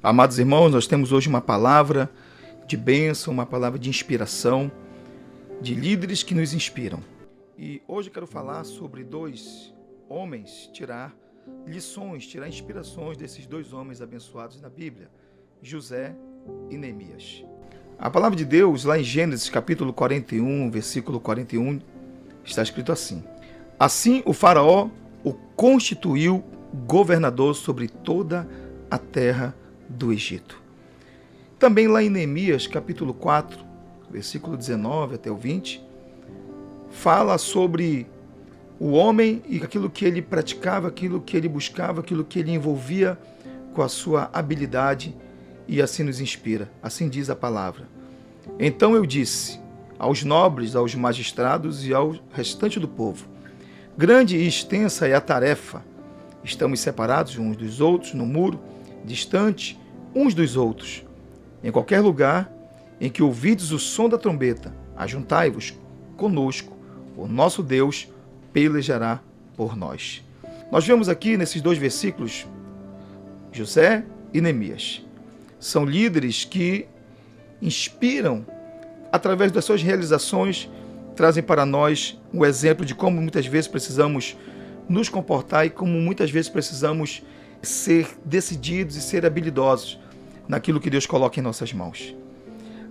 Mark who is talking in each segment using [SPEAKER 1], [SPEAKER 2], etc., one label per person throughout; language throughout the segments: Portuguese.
[SPEAKER 1] Amados irmãos, nós temos hoje uma palavra de bênção, uma palavra de inspiração, de líderes que nos inspiram. E hoje eu quero falar sobre dois homens, tirar lições, tirar inspirações desses dois homens abençoados na Bíblia, José e Neemias. A palavra de Deus, lá em Gênesis capítulo 41, versículo 41, está escrito assim: Assim o faraó o constituiu governador sobre toda a terra do Egito. Também lá em Neemias capítulo 4, versículo 19 até o 20, fala sobre o homem e aquilo que ele praticava, aquilo que ele buscava, aquilo que ele envolvia com a sua habilidade, e assim nos inspira. Assim diz a palavra. Então eu disse aos nobres, aos magistrados e ao restante do povo: grande e extensa é a tarefa. Estamos separados uns dos outros no muro, distantes uns dos outros. Em qualquer lugar em que ouvides o som da trombeta, ajuntai-vos conosco, o nosso Deus pelejará por nós. Nós vemos aqui nesses dois versículos José e Neemias. São líderes que inspiram através das suas realizações, trazem para nós um exemplo de como muitas vezes precisamos nos comportar e como muitas vezes precisamos ser decididos e ser habilidosos naquilo que Deus coloca em nossas mãos.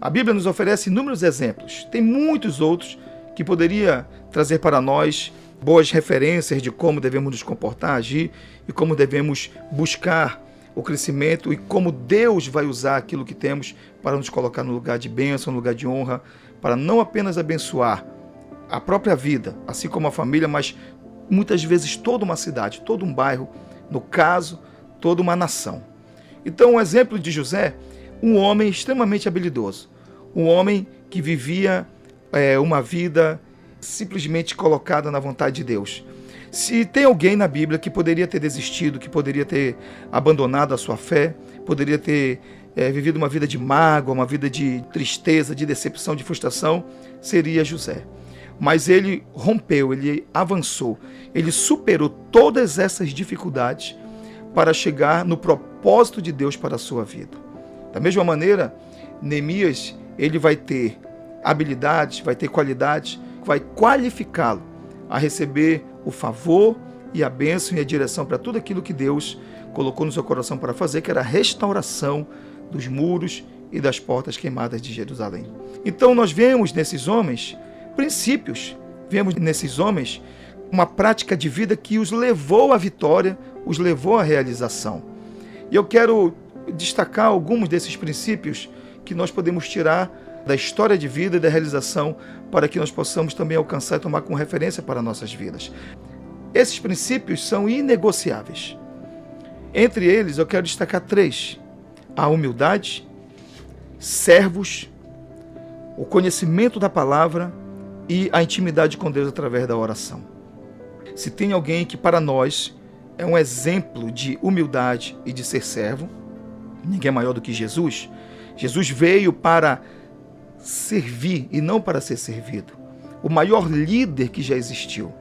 [SPEAKER 1] A Bíblia nos oferece inúmeros exemplos. Tem muitos outros que poderia trazer para nós boas referências de como devemos nos comportar, agir e como devemos buscar o crescimento e como Deus vai usar aquilo que temos para nos colocar no lugar de bênção, no lugar de honra, para não apenas abençoar a própria vida, assim como a família, mas muitas vezes toda uma cidade, todo um bairro, no caso, toda uma nação. Então, o exemplo de José, um homem extremamente habilidoso, um homem que vivia uma vida simplesmente colocada na vontade de Deus. Se tem alguém na Bíblia que poderia ter desistido, que poderia ter abandonado a sua fé, poderia ter vivido uma vida de mágoa, uma vida de tristeza, de decepção, de frustração, seria José. Mas ele rompeu, ele avançou, ele superou todas essas dificuldades para chegar no propósito de Deus para a sua vida. Da mesma maneira, Neemias, ele vai ter habilidades, vai ter qualidades, vai qualificá-lo a receber o favor e a bênção e a direção para tudo aquilo que Deus colocou no seu coração para fazer, que era a restauração dos muros e das portas queimadas de Jerusalém. Então nós vemos nesses homens princípios, vemos nesses homens uma prática de vida que os levou à vitória, os levou à realização. E eu quero destacar alguns desses princípios que nós podemos tirar da história de vida e da realização para que nós possamos também alcançar e tomar como referência para nossas vidas. Esses princípios são inegociáveis. Entre eles, eu quero destacar 3. A humildade, servos, o conhecimento da palavra e a intimidade com Deus através da oração. Se tem alguém que para nós é um exemplo de humildade e de ser servo, ninguém é maior do que Jesus. Jesus veio para servir e não para ser servido. O maior líder que já existiu.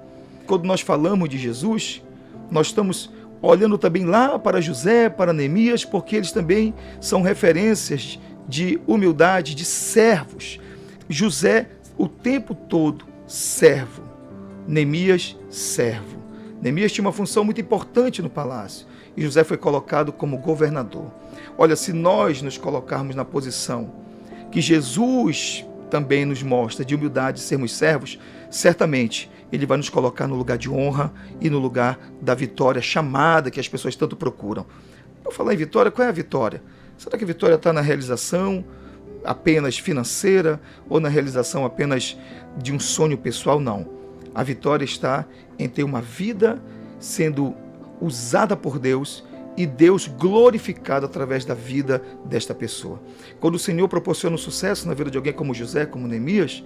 [SPEAKER 1] Quando nós falamos de Jesus, nós estamos olhando também lá para José, para Neemias, porque eles também são referências de humildade, de servos. José, o tempo todo, servo. Neemias, servo. Neemias tinha uma função muito importante no palácio e José foi colocado como governador. Olha, se nós nos colocarmos na posição que Jesus também nos mostra de humildade, sermos servos, certamente Ele vai nos colocar no lugar de honra e no lugar da vitória chamada que as pessoas tanto procuram. Eu falar em vitória, qual é a vitória? Será que a vitória está na realização apenas financeira ou na realização apenas de um sonho pessoal? Não. A vitória está em ter uma vida sendo usada por Deus e Deus glorificado através da vida desta pessoa. Quando o Senhor proporciona um sucesso na vida de alguém como José, como Neemias,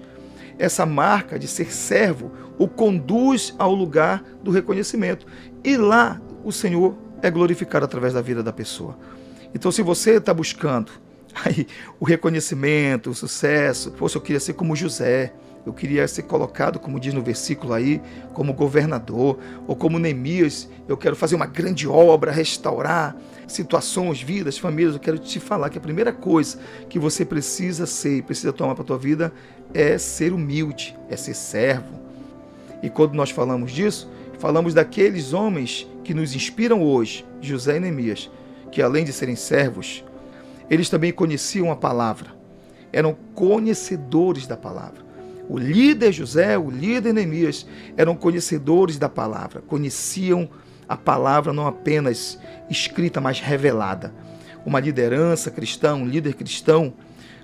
[SPEAKER 1] essa marca de ser servo o conduz ao lugar do reconhecimento. E lá o Senhor é glorificado através da vida da pessoa. Então, se você está buscando aí o reconhecimento, o sucesso, poxa, eu queria ser como José, eu queria ser colocado, como diz no versículo aí, como governador, ou como Neemias, eu quero fazer uma grande obra, restaurar situações, vidas, famílias. Eu quero te falar que a primeira coisa que você precisa ser, precisa tomar para a tua vida, é ser humilde, é ser servo. E quando nós falamos disso, falamos daqueles homens que nos inspiram hoje, José e Neemias, que além de serem servos, eles também conheciam a palavra, eram conhecedores da palavra. O líder José, o líder Neemias eram conhecedores da palavra, conheciam a palavra não apenas escrita, mas revelada. Uma liderança cristã, um líder cristão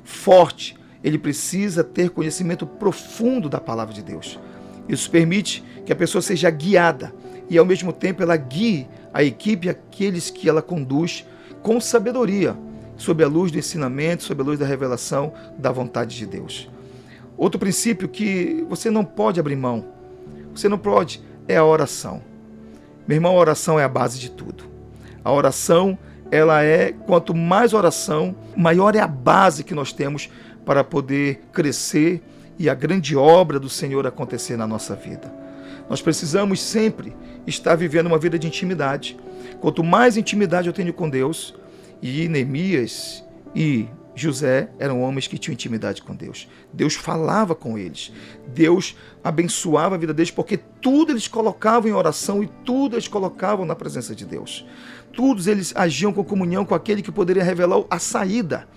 [SPEAKER 1] forte, ele precisa ter conhecimento profundo da palavra de Deus. Isso permite que a pessoa seja guiada e, ao mesmo tempo, ela guie a equipe e aqueles que ela conduz com sabedoria, sob a luz do ensinamento, sob a luz da revelação da vontade de Deus. Outro princípio que você não pode abrir mão, você não pode, é a oração. Meu irmão, a oração é a base de tudo. A oração, ela é, quanto mais oração, maior é a base que nós temos para poder crescer e a grande obra do Senhor acontecer na nossa vida. Nós precisamos sempre estar vivendo uma vida de intimidade. Quanto mais intimidade eu tenho com Deus, e Neemias e José eram homens que tinham intimidade com Deus. Deus falava com eles. Deus abençoava a vida deles, porque tudo eles colocavam em oração e tudo eles colocavam na presença de Deus. Todos eles agiam com comunhão com aquele que poderia revelar a saída.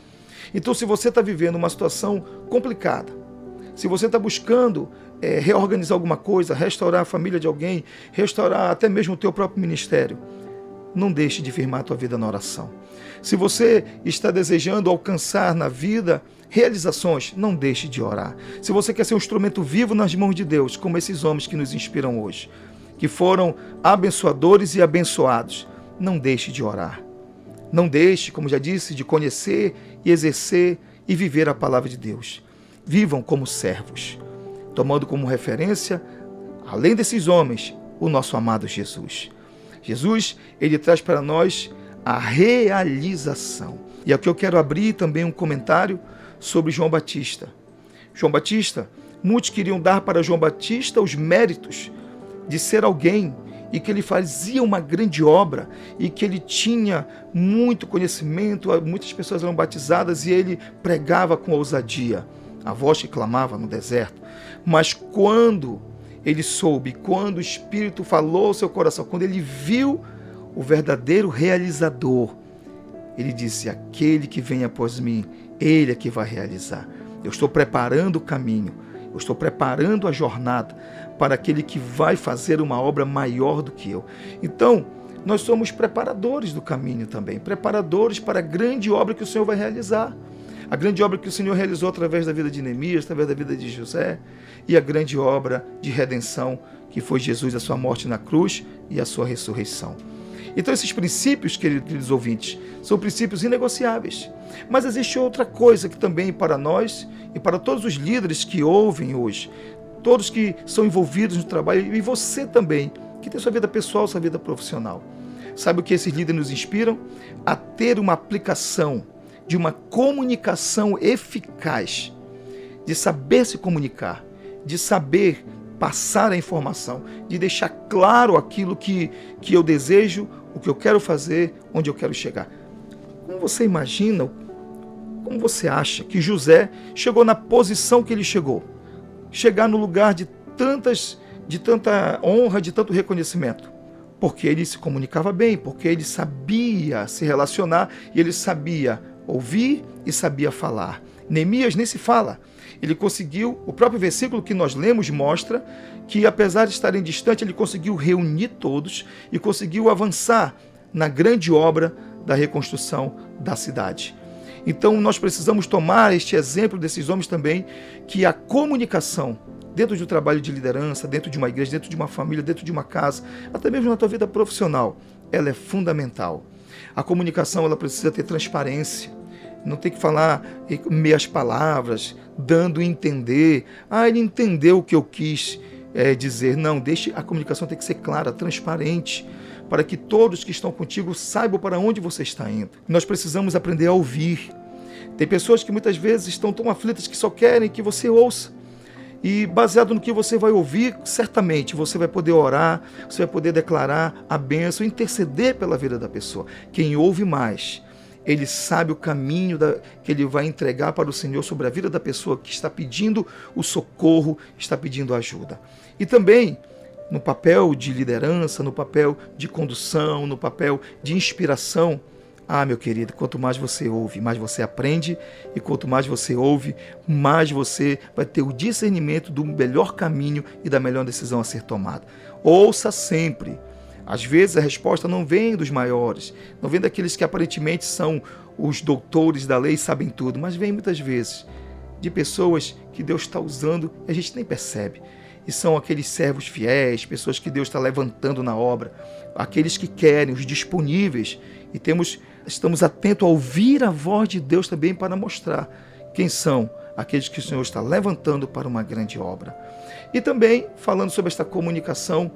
[SPEAKER 1] Então, se você está vivendo uma situação complicada, se você está buscando reorganizar alguma coisa, restaurar a família de alguém, restaurar até mesmo o teu próprio ministério, não deixe de firmar a tua vida na oração. Se você está desejando alcançar na vida realizações, não deixe de orar. Se você quer ser um instrumento vivo nas mãos de Deus, como esses homens que nos inspiram hoje, que foram abençoadores e abençoados, não deixe de orar. Não deixe, como já disse, de conhecer e exercer e viver a palavra de Deus. Vivam como servos, tomando como referência, além desses homens, o nosso amado Jesus. Jesus, ele traz para nós a realização. E aqui eu quero abrir também um comentário sobre João Batista. João Batista, muitos queriam dar para João Batista os méritos de ser alguém e que ele fazia uma grande obra e que ele tinha muito conhecimento, muitas pessoas eram batizadas e ele pregava com ousadia, a voz que clamava no deserto. Mas quando ele soube, quando o Espírito falou ao seu coração, quando ele viu o verdadeiro realizador, ele disse: aquele que vem após mim, ele é que vai realizar. Eu estou preparando o caminho, eu estou preparando a jornada para aquele que vai fazer uma obra maior do que eu. Então, nós somos preparadores do caminho também, preparadores para a grande obra que o Senhor vai realizar. A grande obra que o Senhor realizou através da vida de Neemias, através da vida de José, e a grande obra de redenção que foi Jesus, a sua morte na cruz e a sua ressurreição. Então esses princípios, queridos ouvintes, são princípios inegociáveis. Mas existe outra coisa que também para nós e para todos os líderes que ouvem hoje, todos que são envolvidos no trabalho, e você também, que tem sua vida pessoal, sua vida profissional. Sabe o que esses líderes nos inspiram? A ter uma aplicação de uma comunicação eficaz, de saber se comunicar, de saber passar a informação, de deixar claro aquilo que eu desejo, o que eu quero fazer, onde eu quero chegar. Como você imagina, como você acha que José chegou na posição que ele chegou? Chegar no lugar de tanta honra, de tanto reconhecimento? Porque ele se comunicava bem, porque ele sabia se relacionar e ele sabia ouvir e sabia falar. Neemias nem se fala. Ele conseguiu, o próprio versículo que nós lemos mostra que, apesar de estarem distantes, ele conseguiu reunir todos e conseguiu avançar na grande obra da reconstrução da cidade. Então nós precisamos tomar este exemplo desses homens também, que a comunicação dentro do trabalho de liderança, dentro de uma igreja, dentro de uma família, dentro de uma casa, até mesmo na tua vida profissional, ela é fundamental. A comunicação, ela precisa ter transparência. Não tem que falar meias palavras, dando a entender. Ele entendeu o que eu quis dizer. Não, a comunicação tem que ser clara, transparente, para que todos que estão contigo saibam para onde você está indo. Nós precisamos aprender a ouvir. Tem pessoas que muitas vezes estão tão aflitas que só querem que você ouça. E baseado no que você vai ouvir, certamente você vai poder orar, você vai poder declarar a bênção, interceder pela vida da pessoa. Quem ouve mais, ele sabe o caminho que ele vai entregar para o Senhor sobre a vida da pessoa que está pedindo o socorro, está pedindo ajuda. E também no papel de liderança, no papel de condução, no papel de inspiração. Meu querido, quanto mais você ouve, mais você aprende, e quanto mais você ouve, mais você vai ter o discernimento do melhor caminho e da melhor decisão a ser tomada. Ouça sempre. Às vezes a resposta não vem dos maiores, não vem daqueles que aparentemente são os doutores da lei e sabem tudo, mas vem muitas vezes de pessoas que Deus está usando e a gente nem percebe. E são aqueles servos fiéis, pessoas que Deus está levantando na obra, aqueles que querem, os disponíveis, e estamos atentos a ouvir a voz de Deus também para mostrar quem são aqueles que o Senhor está levantando para uma grande obra. E também, falando sobre esta comunicação,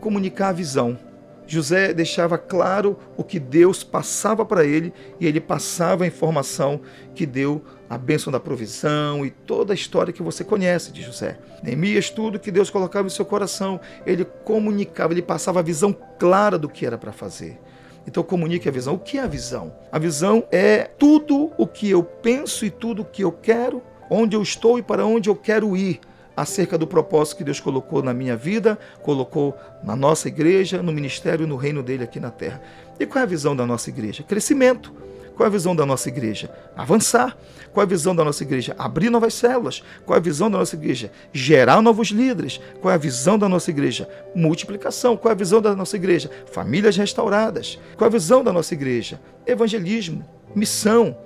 [SPEAKER 1] comunicar a visão. José deixava claro o que Deus passava para ele, e ele passava a informação que deu a bênção da provisão e toda a história que você conhece de José. Neemias, tudo que Deus colocava em seu coração, ele comunicava, ele passava a visão clara do que era para fazer. Então comunique a visão. O que é a visão? A visão é tudo o que eu penso e tudo o que eu quero, onde eu estou e para onde eu quero ir, acerca do propósito que Deus colocou na minha vida, colocou na nossa igreja, no ministério, no reino dele aqui na terra. E qual é a visão da nossa igreja? Crescimento. Qual é a visão da nossa igreja? Avançar. Qual é a visão da nossa igreja? Abrir novas células. Qual é a visão da nossa igreja? Gerar novos líderes. Qual é a visão da nossa igreja? Multiplicação. Qual é a visão da nossa igreja? Famílias restauradas. Qual é a visão da nossa igreja? Evangelismo, missão.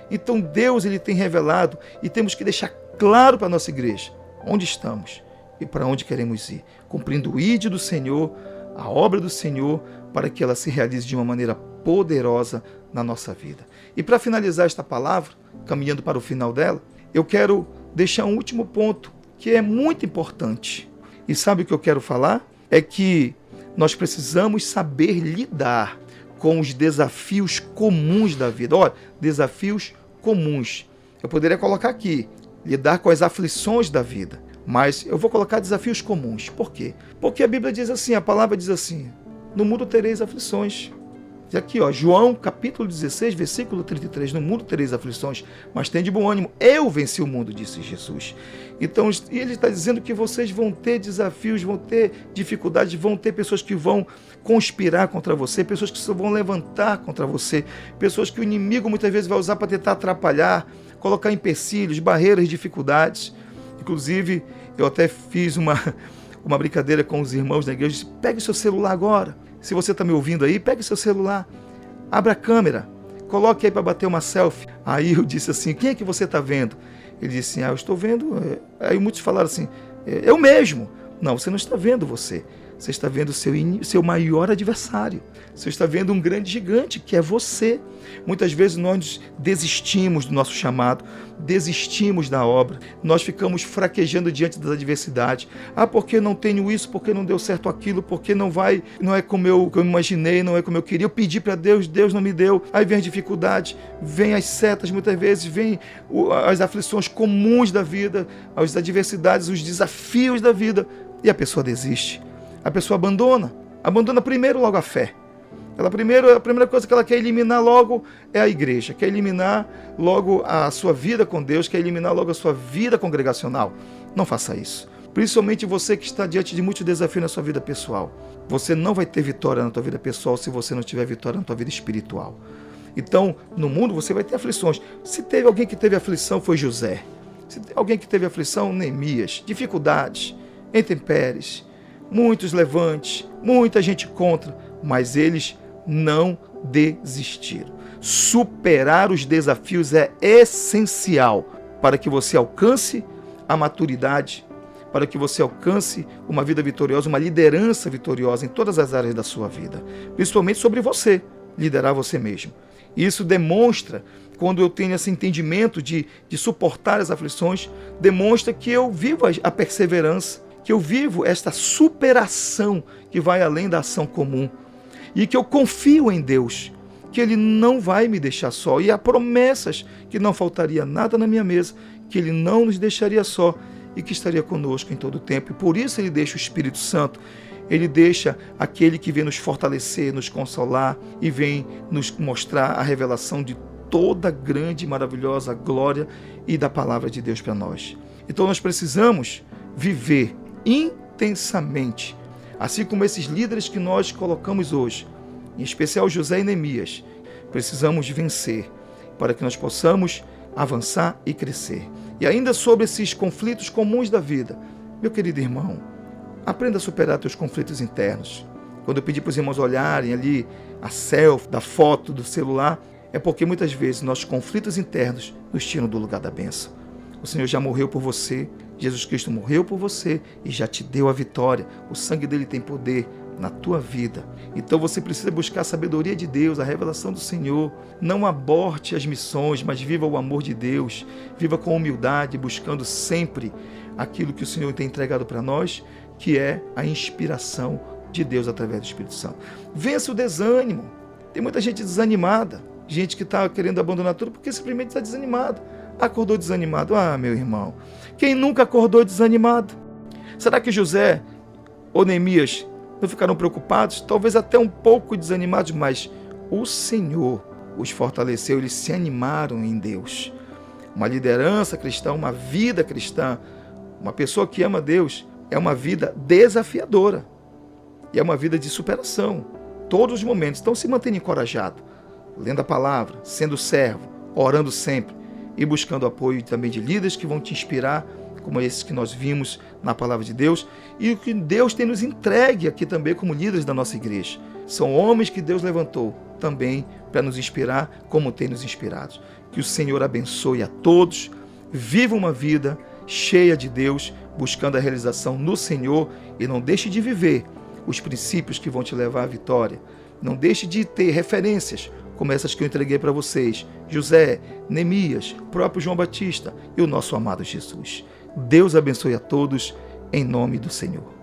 [SPEAKER 1] Então Deus ele tem revelado e temos que deixar claro para a nossa igreja onde estamos e para onde queremos ir, cumprindo o ídolo do Senhor, a obra do Senhor, para que ela se realize de uma maneira poderosa na nossa vida. E para finalizar esta palavra, caminhando para o final dela, eu quero deixar um último ponto que é muito importante. E sabe o que eu quero falar? É que nós precisamos saber lidar com os desafios comuns da vida. Olha, desafios comuns. Eu poderia colocar aqui, lidar com as aflições da vida. Mas eu vou colocar desafios comuns. Por quê? Porque a Bíblia diz assim, a palavra diz assim, no mundo tereis aflições. E aqui, João, capítulo 16, versículo 33, no mundo tereis aflições, mas tem de bom ânimo, eu venci o mundo, disse Jesus. Então, ele está dizendo que vocês vão ter desafios, vão ter dificuldades, vão ter pessoas que vão conspirar contra você, pessoas que vão levantar contra você, pessoas que o inimigo muitas vezes vai usar para tentar atrapalhar, colocar empecilhos, barreiras, dificuldades. Inclusive, eu até fiz uma brincadeira com os irmãos da igreja. Eu disse, pegue seu celular agora. Se você está me ouvindo aí, pegue seu celular, abra a câmera, coloque aí para bater uma selfie. Aí eu disse assim, quem é que você está vendo? Ele disse assim, eu estou vendo. Aí muitos falaram assim, eu mesmo. Não, você não está vendo você. Você está vendo o seu maior adversário. Você está vendo um grande gigante, que é você. Muitas vezes nós desistimos do nosso chamado, desistimos da obra, nós ficamos fraquejando diante das adversidades. Porque não tenho isso, porque não deu certo aquilo, porque não é como eu imaginei, não é como eu queria. Eu pedi para Deus, Deus não me deu. Aí vem as dificuldades, vem as setas muitas vezes, vem as aflições comuns da vida, as adversidades, os desafios da vida, e a pessoa desiste. A pessoa abandona primeiro logo a fé. A primeira coisa que ela quer eliminar logo é a igreja, quer eliminar logo a sua vida com Deus, quer eliminar logo a sua vida congregacional. Não faça isso. Principalmente você que está diante de muitos desafios na sua vida pessoal. Você não vai ter vitória na tua vida pessoal se você não tiver vitória na tua vida espiritual. Então, no mundo você vai ter aflições. Se teve alguém que teve aflição, foi José. Se teve alguém que teve aflição, Neemias. Dificuldades, intempéries, muitos levantes, muita gente contra, mas eles não desistiram. Superar os desafios é essencial para que você alcance a maturidade, para que você alcance uma vida vitoriosa, uma liderança vitoriosa em todas as áreas da sua vida, principalmente sobre você, liderar você mesmo. Isso demonstra, quando eu tenho esse entendimento de suportar as aflições, demonstra que eu vivo a perseverança, que eu vivo esta superação que vai além da ação comum e que eu confio em Deus, que Ele não vai me deixar só, e há promessas que não faltaria nada na minha mesa, que Ele não nos deixaria só e que estaria conosco em todo o tempo. E por isso ele deixa o Espírito Santo, ele deixa aquele que vem nos fortalecer, nos consolar e vem nos mostrar a revelação de toda a grande e maravilhosa glória e da palavra de Deus para nós. Então nós precisamos viver intensamente, assim como esses líderes que nós colocamos hoje, em especial José e Neemias. Precisamos vencer para que nós possamos avançar e crescer. E ainda sobre esses conflitos comuns da vida, meu querido irmão, aprenda a superar teus conflitos internos. Quando eu pedi para os irmãos olharem ali a selfie da foto do celular, é porque muitas vezes nossos conflitos internos nos tiram do lugar da bênção. O Senhor já morreu por você, Jesus Cristo morreu por você e já te deu a vitória. O sangue dele tem poder na tua vida. Então você precisa buscar a sabedoria de Deus, a revelação do Senhor. Não aborte as missões, mas viva o amor de Deus. Viva com humildade, buscando sempre aquilo que o Senhor tem entregado para nós, que é a inspiração de Deus através do Espírito Santo. Vença o desânimo. Tem muita gente desanimada, gente que está querendo abandonar tudo porque simplesmente está desanimado. Acordou desanimado. Ah, meu irmão, quem nunca acordou desanimado? Será que José ou Neemias não ficaram preocupados? Talvez até um pouco desanimados, mas o Senhor os fortaleceu, eles se animaram em Deus. Uma liderança cristã, uma vida cristã, uma pessoa que ama Deus, é uma vida desafiadora. E é uma vida de superação. Todos os momentos. Então se mantenha encorajado, lendo a palavra, sendo servo, orando sempre e buscando apoio também de líderes que vão te inspirar, como esses que nós vimos na palavra de Deus, e o que Deus tem nos entregue aqui também como líderes da nossa igreja. São homens que Deus levantou também para nos inspirar, como tem nos inspirado. Que o Senhor abençoe a todos, viva uma vida cheia de Deus, buscando a realização no Senhor, e não deixe de viver os princípios que vão te levar à vitória. Não deixe de ter referências como essas que eu entreguei para vocês, José, Neemias, o próprio João Batista e o nosso amado Jesus. Deus abençoe a todos, em nome do Senhor.